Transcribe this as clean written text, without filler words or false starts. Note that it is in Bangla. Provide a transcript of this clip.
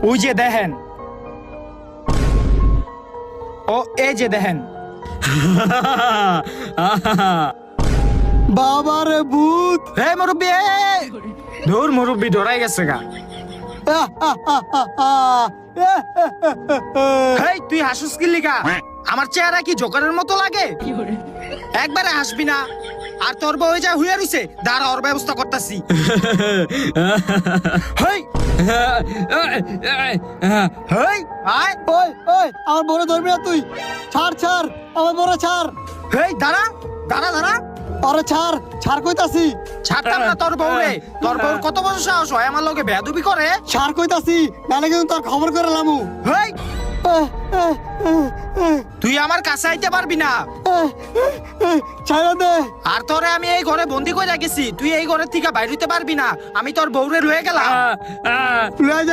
ওই যে দেখেন, ও এই যে দেখেন। বাবারে ভূত। হে মুরব্বি, ধুর মুরব্বি ডরাই গেছে গা। হেই তুই হাসুস কি লিগা? আমার চেহারা কি জোকারের মতো লাগে? একবারে হাসবি না। আর তোর বউ যা হুইয়া রইছে, দাঁড়া ওর ব্যবস্থা করতাছি। হেই হেই আয়। ওই ওই আমার বড় ধরবি না তুই। ছাড় ছাড় আমার বড় ছাড়। হেই দাঁড়া দাঁড়া দাঁড়া। আরে ছাড় ছাড় কইতাছি। ছাড়তাম না তোর বউ রে। তোর বউর কত বড় সাহস হয় আমার লগে বেয়াদবি করে? ছাড় কইতাছি, নালে কিন্তু তোর খবর করে লামু। হেই তুই আমার কাছে আইতে পারবি না। ছাড়া দে। আর তোরে আমি এই ঘরে বন্দি করে রাখেছি, তুই এই ঘরের থেকে বাইরে হইতে পারবি না। আমি তোর বউরে রয়ে গেলাম। লয়ে যা।